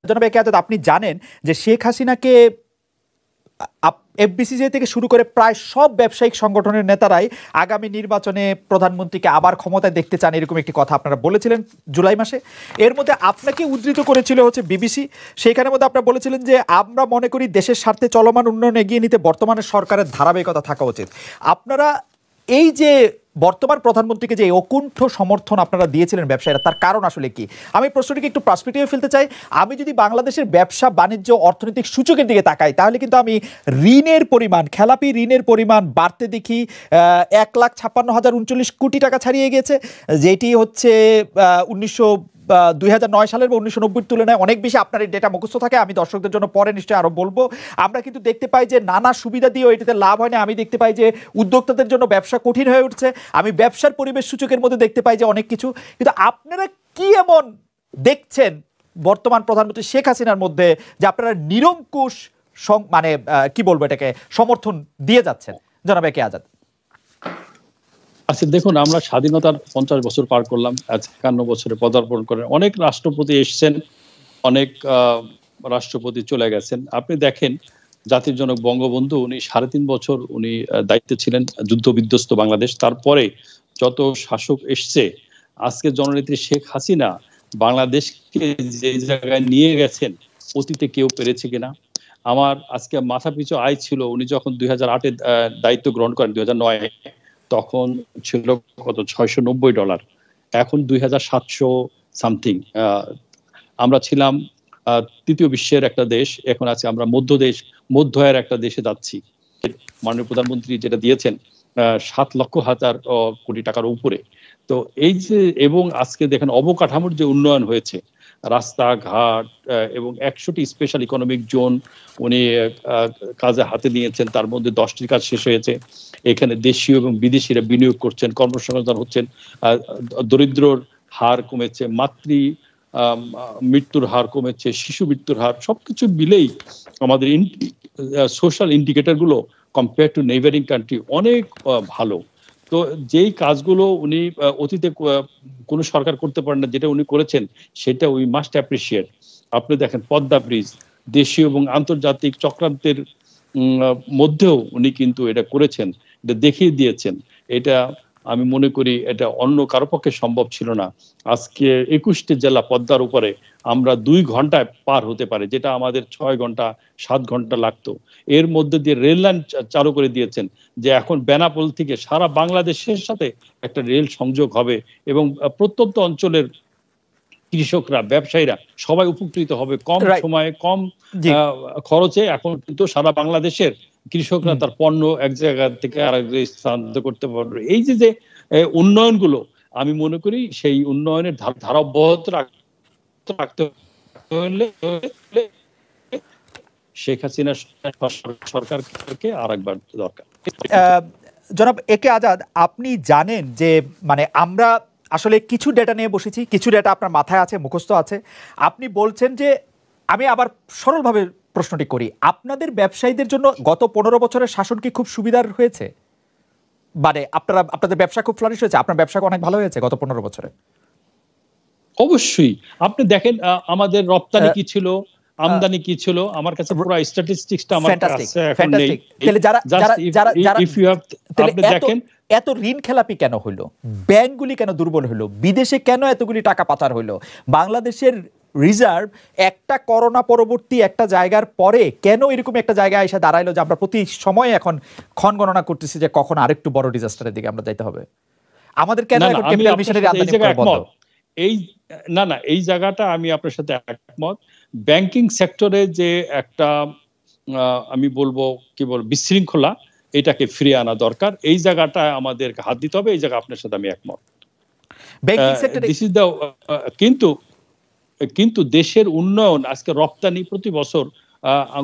জনাব একে আজাদ, আপনি জানেন যে শেখ হাসিনাকে এফবিসিসিআই থেকে শুরু করে প্রায় সব ব্যবসায়িক সংগঠনের নেতারাই আগামী নির্বাচনে প্রধানমন্ত্রীকে আবার ক্ষমতায় দেখতে চান, এরকম একটি কথা আপনারা বলেছিলেন জুলাই মাসে। এর মধ্যে আপনাকে উদ্ধৃত করেছিল হচ্ছে বিবিসি। সেইখানের মধ্যে আপনারা বলেছিলেন যে আমরা মনে করি দেশের স্বার্থে চলমান উন্নয়ন এগিয়ে নিতে বর্তমানে সরকারের ধারাবাহিকতা থাকা উচিত। আপনারা এই যে বর্তমান প্রধানমন্ত্রীকে যে অকুণ্ঠ সমর্থন আপনারা দিয়েছিলেন ব্যবসায়ীরা, তার কারণ আসলে কি? আমি প্রশ্নটিকে একটু পার্সপেক্টিভে ফেলতে চাই। আমি যদি বাংলাদেশের ব্যবসা বাণিজ্য অর্থনৈতিক সূচকের দিকে তাকাই, তাহলে কিন্তু আমি ঋণের পরিমাণ, খেলাপি ঋণের পরিমাণ বাড়তে দেখি। 1,56,039 কোটি টাকা ছাড়িয়ে গিয়েছে, যেটি হচ্ছে 2009 সালের বা 1990 তুলনায় অনেক বেশি। আপনার এই ডেটা মুখস্থ থাকে, আমি দর্শকদের জন্য পরে নিশ্চয়ই আরো বলবো। আমরা কিন্তু দেখতে পাই যে নানা সুবিধা দিয়েও এটাতে লাভ হয় না। আমি দেখতে পাই যে উদ্যোক্তাদের জন্য ব্যবসা কঠিন হয়ে উঠছে। আমি ব্যবসার পরিবেশ সূচকের মধ্যে দেখতে পাই যে অনেক কিছু। কিন্তু আপনারা কি এমন দেখছেন বর্তমান প্রধানমন্ত্রী শেখ হাসিনার মধ্যে যে আপনারা নিরঙ্কুশ মানে কি বলবো এটাকে সমর্থন দিয়ে যাচ্ছেন? জনাব একে আজাদ। আচ্ছা দেখুন, আমরা স্বাধীনতার 50 বছর পার করলাম, আজ 51 বছরে পদার্পণ করেন। অনেক রাষ্ট্রপতি এসছেন, অনেক রাষ্ট্রপতি চলে গেছেন। আপনি দেখেন জাতির জনক বঙ্গবন্ধু, উনি 3.5 বছর উনি দায়িত্বে ছিলেন, যুদ্ধ বিধ্বস্ত বাংলাদেশ। তারপরে যত শাসক এসছে, আজকে জননেত্রী শেখ হাসিনা বাংলাদেশকে যে জায়গায় নিয়ে গেছেন, অতীতে কেউ পেরেছে কিনা? আমার আজকে মাথা পিছু আয় ছিল, উনি যখন 2008-এ দায়িত্ব গ্রহণ করেন, 2009 তখন ছিল কত, $690। এখন 2700 সামথিং। আমরা ছিলাম তৃতীয় বিশ্বের একটা দেশ, এখন আছে আমরা মধ্য আয়ের একটা দেশে যাচ্ছি। মাননীয় প্রধানমন্ত্রী যেটা দিয়েছেন 7,00,000 কোটি টাকার উপরে। তো এই যে, এবং আজকে দেখেন অবকাঠামোর যে উন্নয়ন হয়েছে, রাস্তাঘাট এবং 100টি স্পেশাল ইকোনমিক জোন উনি কাজে হাতে নিয়েছেন, তার মধ্যে 10টির কাজ শেষ হয়েছে। এখানে দেশীয় এবং বিদেশিরা বিনিয়োগ করছেন, কর্মসংস্থান হচ্ছেন, দরিদ্রর হার কমেছে, মৃত্যুর হার কমেছে, শিশু মৃত্যুর হার, সবকিছু মিলেই আমাদের সোশ্যাল ইন্ডিকেটর গুলো কম্পেয়ার টু নেইবারিং কান্ট্রি অনেক ভালো। তো যেই কাজগুলো উনি অতীতে কোনো সরকার করতে পারেন না, যেটা উনি করেছেন, সেটা উই মাস্ট অ্যাপ্রিসিয়েট। আপনি দেখেন পদ্মা ব্রিজ, দেশীয় এবং আন্তর্জাতিক চক্রান্তের মধ্যেও উনি কিন্তু এটা করেছেন, এটা দেখিয়ে দিয়েছেন। এটা আমি মনে করি এটা অন্য কারো পক্ষে সম্ভব ছিল না। আজকে 21টি জেলা পদ্মার উপরে আমরা 2 ঘন্টায় পার হতে পারে, যেটা আমাদের 6 ঘন্টা 7 ঘন্টা লাগতো। এর মধ্যে দিয়ে রেল লাইন চালু করে দিয়েছেন, যে এখন বেনাপোল থেকে সারা বাংলাদেশের সাথে একটা রেল সংযোগ হবে, এবং প্রত্যন্ত অঞ্চলের কৃষকরা, ব্যবসায়ীরা সবাই উপকৃত হবে, কম সময়ে কম খরচে। এখন কিন্তু সারা বাংলাদেশের কৃষকরা তার পণ্য এক জায়গা থেকে আরেক জায়গায় স্থানান্তর করতে পারবে। এই যে উন্নয়নগুলো, আমি মনে করি সেই উন্নয়নের ধারা অব্যাহত রাখতে হলে শেখ হাসিনা সরকারকে আরেকবার দরকার। জনাব একে আজাদ, আপনি জানেন যে মানে আমরা আসলে কিছু ডেটা নিয়ে বসেছি, কিছু ডেটা আপনার মাথায় আছে, মুখস্থ আছে। আপনি বলছেন যে, আমি আবার সরলভাবে প্রশ্নটি করি, আপনাদের ব্যবসায়ীদের জন্য গত 15 বছরের শাসন কি খুব সুবিধার হয়েছে? মানে আপনাদের ব্যবসা খুব ফ্লারিশ হয়েছে? আপনার ব্যবসা অনেক ভালো হয়েছে গত 15 বছরে? অবশ্যই। আপনি দেখেন আমাদের রপ্তানি কি ছিল, আমদানি কি ছিল, আমার কাছে পুরো স্ট্যাটিস্টিক্সটা আমার কাছে এখন নেই। তাহলে আপনি দেখেন এত ঋণ খেলাপি কেন হইলো? ব্যাংকগুলি কেন দুর্বল হইলো? বিদেশে কেন এতগুলি টাকা পাচার হইলো? বাংলাদেশের রিজার্ভ একটা করোনা পরবর্তী একটা জায়গার পরে কেন এরকম একটা জায়গায় এসে দাঁড়াইলো যে আমরা প্রতি সময় এখন ক্ষণ গণনা করতেছি যে কখন আরেকটু বড় ডিজাস্টারের দিকে আমরা যাইতে হবে? আমাদের কেন এখন ক্যাপিটাল মিশনারি আমদানি করা বন্ধ? এই জায়গাটা আমি আপনার সাথে একমত। ব্যাংকিং সেক্টরে যে একটা আমি বলবো বিশৃঙ্খলা, এটাকে ফিরিয়ে আনা দরকার। এই জায়গাটা আমাদের হাত দিতে হবে। এই জায়গা আপনার সাথে আমি একমত। ব্যাংকিং সেক্টরে কিন্তু দেশের উন্নয়ন, আজকে রপ্তানি প্রতি বছর,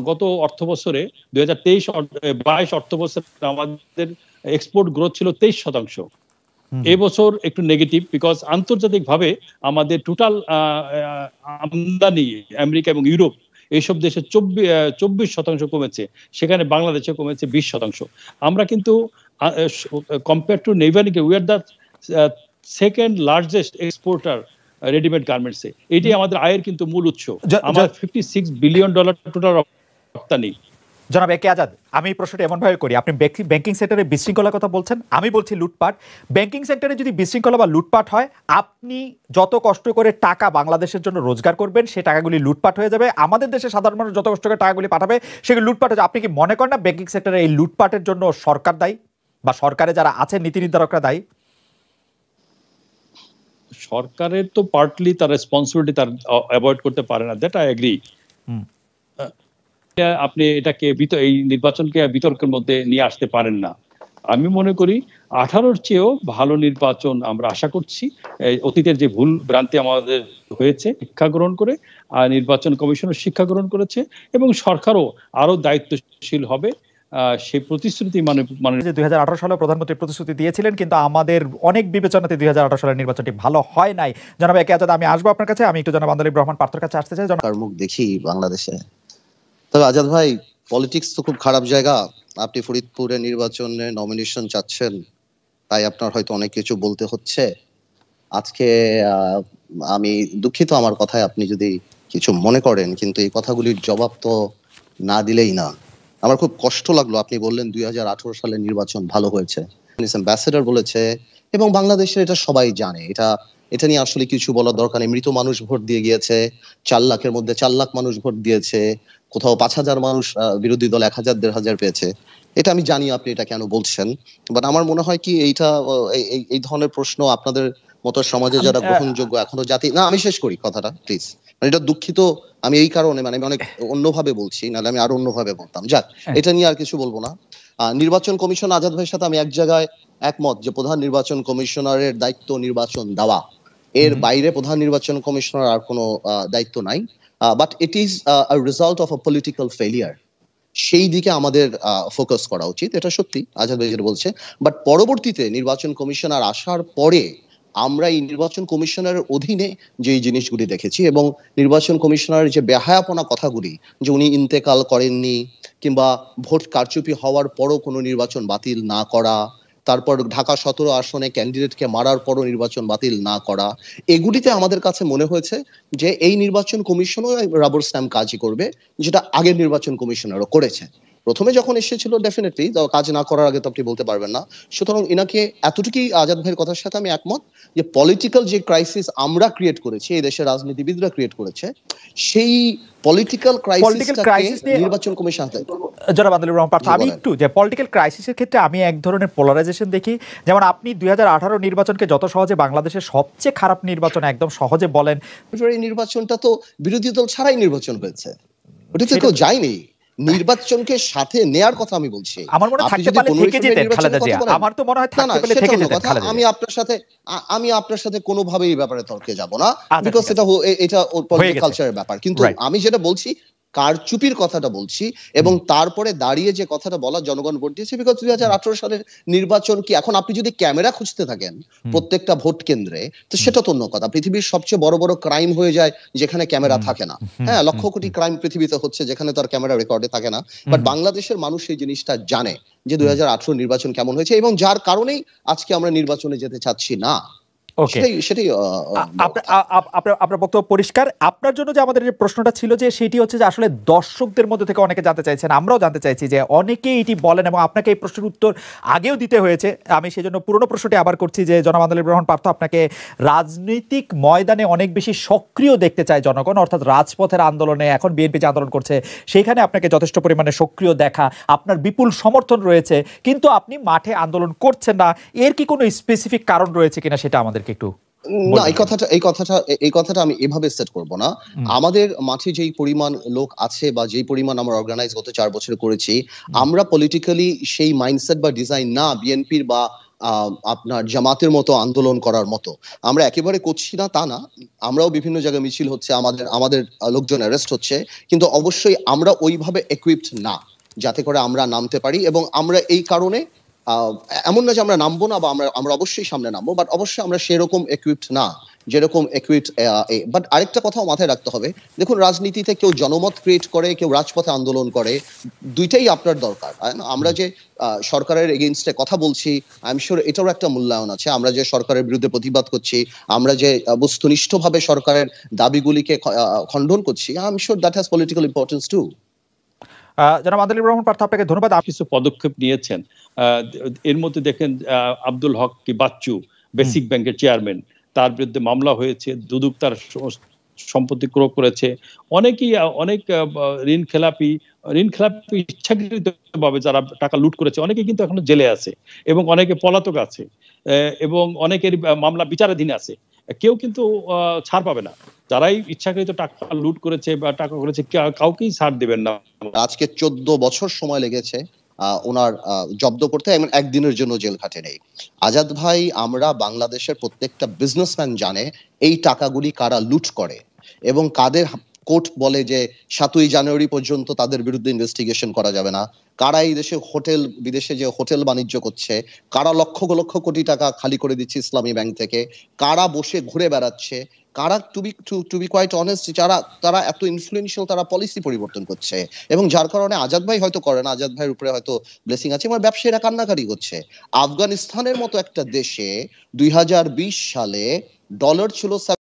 গত অর্থ বছরে 2023-22 অর্থ বছরে আমাদের এক্সপোর্ট গ্রোথ ছিল 23%। এবছর একটু নেগেটিভ, বিকজ আন্তর্জাতিক ভাবে আমাদের টোটাল আমদানি আমেরিকা এবং ইউরোপ এইসব দেশে 24% কমেছে, সেখানে বাংলাদেশে কমেছে 20%। আমরা কিন্তু compare to neighbouring, we are the second largest exporter readymade গার্মেন্টসে। এটাই আমাদের আয়ের কিন্তু মূল উৎস। আমার $56 বিলিয়ন টোটাল রপ্তানি। জনাব একে আজাদ, আমি এই প্রশ্নটা এমনভাবে করি, আপনি ব্যাংকিং সেক্টরে বিশৃঙ্খলার কথা বলছেন, আমি বলছি লুটপাট। ব্যাংকিং সেক্টরে যদি বিশৃঙ্খলা বা লুটপাট হয়, আপনি যত কষ্ট করে টাকা বাংলাদেশের জন্য রোজগার করবেন, সে টাকাগুলি লুটপাট হয়ে যাবে। আমাদের দেশে সাধারণ মানুষ যত কষ্ট করে টাকাগুলি পাঠাবে, সেগুলি লুটপাট হয়ে যাবে। আপনি কি মনে করেন না ব্যাংকিং সেক্টরে এই লুটপাটের জন্য সরকার দায়ী, বা সরকারে যারা আছেন নীতি নির্ধারকরা দায়ী? সরকারের তো পার্টলি তার রেসপন্সিবিলিটি তার অ্যাভয়েড করতে পারে না, দ্যাট আই এগ্রি। আপনি এটাকে এই নির্বাচনকে বিতর্কের মধ্যে নিয়ে আসতে পারেন না। আমি মনে করি 18-র চেয়েও ভালো নির্বাচন আমরা আশা করছি। অতীতের যে ভুল ভ্রান্তি আমাদের হয়েছে শিক্ষা গ্রহণ করে, আর নির্বাচন কমিশনের শিক্ষা গ্রহণ করেছে, এবং সরকারও আরো দায়িত্বশীল হবে সেই প্রতিশ্রুতি মানে 2018 সালে প্রধানমন্ত্রী প্রতিশ্রুতি দিয়েছিলেন, কিন্তু আমাদের অনেক বিবেচনাতে 2018 সালের নির্বাচনটি ভালো হয় নাই। জনাব একে আজাদ, আমি আসবো আপনার কাছে। আমি একটু জনাব আন্দোলিব রহমান পার্থর কাছে আসতে চাই। কার মুখ দেখি বাংলাদেশে। তবে আজাদ ভাই, পলিটিক্স তো খুব খারাপ জায়গা। আপনি ফরিদপুরে নির্বাচনে নমিনেশন চাচ্ছেন, তাই আপনার হয়তো অনেক কিছু বলতে হচ্ছে আজকে। আমি দুঃখিত আমার কথায় আপনি যদি কিছু মনে করেন, কিন্তু এই কথাগুলির জবাব তো না দিলেই না। আমার খুব কষ্ট লাগলো, আপনি বললেন 2018 সালের নির্বাচন ভালো হয়েছে, অ্যাম্বাসেডর বলেছে, এবং বাংলাদেশে এটা সবাই জানে। এটা নিয়ে আসলে কিছু বলার দরকার নেই। মৃত মানুষ ভোট দিয়ে গিয়েছে, 4 লাখের মধ্যে 4 লাখ মানুষ ভোট দিয়েছে, কোথাও 5,000 মানুষ, বিরোধী দল 1,000 1,500 পেয়েছে। এটা আমি জানি আপনি এটা কেন বলছেন, বাট আমার মনে হয় কি এইটা এই ধরনের প্রশ্ন আপনাদের মতো সমাজে যারা গ্রহণযোগ্য এখনো জাতি না। আমি শেষ করি কথাটা প্লিজ। এটা দুঃখিত আমি এই কারণে, আমি অনেক অন্যভাবে বলছি, নাহলে আমি আরো অন্যভাবে বলতাম। যাক, এটা নিয়ে আর কিছু বলবো না। নির্বাচন কমিশন, আজাদ ভাইয়ের সাথে আমি এক জায়গায় একমত যে প্রধান নির্বাচন কমিশনারের দায়িত্ব নির্বাচন দেওয়া, এর বাইরে প্রধান নির্বাচন কমিশনার আর কোনো দায়িত্ব নাই। But it is a result of a political failure. সেই দিকে আমাদের ফোকাস করা উচিত, এটা সত্যি আজাদ ভাই যেটা বলছে। বাট পরবর্তীতে নির্বাচন কমিশনার আসার পরে আমরা এই নির্বাচন কমিশনারের অধীনে যে জিনিসগুলি দেখেছি, এবং নির্বাচন কমিশনারের যে বেহায়াপনা কথাগুলি, যে উনি ইন্তেকাল করেননি, কিংবা ভোট কারচুপি হওয়ার পরও কোনো নির্বাচন বাতিল না করা, তারপর ঢাকা 17 আসনে ক্যান্ডিডেটকে মারার পরও নির্বাচন বাতিল না করা, এগুলিতে আমাদের কাছে মনে হয়েছে যে এই নির্বাচন কমিশনও রাবার স্ট্যাম্প কাজই করবে, যেটা আগের নির্বাচন কমিশনারও করেছে। প্রথমে যখন এসেছিল ডেফিনেটলি কাজ না করার আগে তো আপনি বলতে পারবেন না। সুতরাং এনাকে এতটুকুই, আজাদ ভাইয়ের কথার সাথে আমি একমত যে পলিটিক্যাল যে ক্রাইসিস আমরা ক্রিয়েট করেছি, এই দেশের রাজনীতিবিদরা ক্রিয়েট করেছে, সেই পলিটিক্যাল ক্রাইসিস নির্বাচন কমিশন হাতে। জনাব আন্দোলিব রহমান পার্থ, আমি একটু যে পলিটিক্যাল ক্রাইসিসের ক্ষেত্রে আমি এক ধরনের পোলারাইজেশন দেখি। যেমন আপনি 2018 নির্বাচনকে যত সহজে বাংলাদেশের সবচেয়ে খারাপ নির্বাচন একদম সহজে বলেন, এই নির্বাচনটা তো বিরোধী দল ছাড়াই নির্বাচন হয়েছে, ওটা তো কেউ যায়নি। নির্বাচনকে সাথে নেয়ার কথা আমি বলছি। আমার মনে হয় থাকতে পারলে থেকে যেতেন খালেদা জিয়া। আমার তো মনে হয় থাকতে পারলে থেকে যেতেন খালেদা জিয়া। আমি আপনার সাথে কোনোভাবেই এই ব্যাপারে তর্কে যাব না, বিকজ এটা পলিটিক্যাল কালচারের ব্যাপার। কিন্তু আমি যেটা বলছি, কারচুপির কথাটা বলছি, এবং তারপরে দাঁড়িয়ে যে কথাটা বলা, জনগণ ভোট দিয়েছে। বিকজ 2018 সালের নির্বাচন কি, এখন আপনি যদি ক্যামেরা খুঁজতে থাকেন প্রত্যেকটা ভোট কেন্দ্রে, তো সেটা তো অন্য কথা। পৃথিবীর সবচেয়ে বড় বড় ক্রাইম হয়ে যায় যেখানে ক্যামেরা থাকে না। হ্যাঁ, লক্ষ কোটি ক্রাইম পৃথিবীতে হচ্ছে যেখানে তার ক্যামেরা রেকর্ডে থাকে না। বাট বাংলাদেশের মানুষ এই জিনিসটা জানে যে 2018 নির্বাচন কেমন হয়েছে, এবং যার কারণেই আজকে আমরা নির্বাচনে যেতে চাচ্ছি না। সেটাই আপনার বক্তব্য পরিষ্কার। আপনার জন্য যে আমাদের যে প্রশ্নটা ছিল, যে সেটি হচ্ছে যে আসলে দর্শকদের মধ্যে থেকে অনেকে জানতে চাইছেন, আমরাও জানতে চাইছি, যে অনেকে এটি বলেন এবং আপনাকে এই প্রশ্নের উত্তর আগেও দিতে হয়েছে। আমি সেই জন্য পুরনো প্রশ্নটি আবার করছি, যে জনাব আন্দোলিব রহমান পার্থ, আপনাকে রাজনৈতিক ময়দানে অনেক বেশি সক্রিয় দেখতে চায় জনগণ, অর্থাৎ রাজপথের আন্দোলনে এখন বিএনপি যে আন্দোলন করছে সেইখানে আপনাকে যথেষ্ট পরিমাণে সক্রিয় দেখা, আপনার বিপুল সমর্থন রয়েছে, কিন্তু আপনি মাঠে আন্দোলন করছেন না। এর কি কোনো স্পেসিফিক কারণ রয়েছে কিনা সেটা আমাদেরকে একটু না। এই কথাটা আমি এভাবে সেট করব না। আমাদের মাঠে যেই পরিমাণ লোক আছে, বা যেই পরিমাণ আমরা অর্গানাইজ গত 4 বছর করেছি, আমরা পলিটিক্যালি সেই মাইন্ডসেট বা ডিজাইন না বিএনপির বা আপনার জামাতের মতো আন্দোলন করার মতো। আমরা একেবারে করছি না তা না, আমরাও বিভিন্ন জায়গায় মিছিল হচ্ছে, আমাদের লোকজন অ্যারেস্ট হচ্ছে, কিন্তু অবশ্যই আমরা ওইভাবে ইকুইপড না যাতে করে আমরা নামতে পারি। এবং আমরা এই কারণে আহ, এমন না যে আমরা নামবো না, বা আমরা আমরা অবশ্যই সামনে নামবো, বাট অবশ্যই আমরা সেরকম equipped না যেরকম equipped। বাট আরেকটা কথাও মাথায় রাখতে হবে, দেখুন রাজনীতিতে কেউ জনমত ক্রিয়েট করে, কেউ রাজপথে আন্দোলন করে, দুইটাই আপনার দরকার। আমরা যে সরকারের এগেইনস্টে কথা বলছি, আই এম শিওর এটারও একটা মূল্যায়ন আছে। আমরা যে সরকারের বিরুদ্ধে প্রতিবাদ করছি, আমরা যে বস্তুনিষ্ঠভাবে সরকারের দাবিগুলিকে খণ্ডন করছি, I am sure that has political importance two. জনাব আদিলুর রহমান পার্থ, আপনাকে ধন্যবাদ। কিছু পদক্ষেপ নিয়েছেন। এর মধ্যে দেখেন আব্দুল হক কি বাচ্চু, বেসিক ব্যাংকের চেয়ারম্যান, তার বিরুদ্ধে মামলা হয়েছে, দুদক তার সম্পত্তি ক্রয় করেছে। অনেকেই অনেক ঋণ খেলাপি ইচ্ছাকৃতভাবে যারা টাকা লুট করেছে, অনেকে কিন্তু এখনো জেলে আছে এবং অনেকে পলাতক আছে, এবং অনেকের মামলা বিচারাধীন আছে। কেউ কিন্তু ছাড় পাবে না। যারাই ইচ্ছাকৃত টাকা লুট করেছে বা টাকা করেছে, কাউকেই ছাড় দেবেন না। আজকে 14 বছর সময় লেগেছে ওনার জব্দ করতে, এবং একদিনের জন্য জেল খাটে নেই। আজাদ ভাই, আমরা বাংলাদেশের প্রত্যেকটা বিজনেসম্যান জানে এই টাকাগুলি কারা লুট করে, এবং কাদের কোর্ট বলে যে 7ই জানুয়ারি পর্যন্ত তাদের বিরুদ্ধে ইনভেস্টিগেশন করা যাবে না, কারা এই দেশে বিদেশে যে হোটেল বাণিজ্য করছে, কারা লক্ষ লক্ষ কোটি টাকা খালি করে দিচ্ছে ইসলামী ব্যাংক থেকে, কারা বসে ঘুরে বেড়াচ্ছে, কারা টু বি কোয়াইট অনেস্ট তারা এত ইনফ্লুয়েন্সিয়াল, তারা পলিসি পরিবর্তন করছে, এবং যার কারণে আজাদ ভাই হয়তো করে না, আজাদ ভাইয়ের উপরে হয়তো ব্লেসিং আছে, এবং ব্যবসায়ীরা কান্নাকারি করছে। আফগানিস্তানের মতো একটা দেশে 2020 সালে ডলার ছিল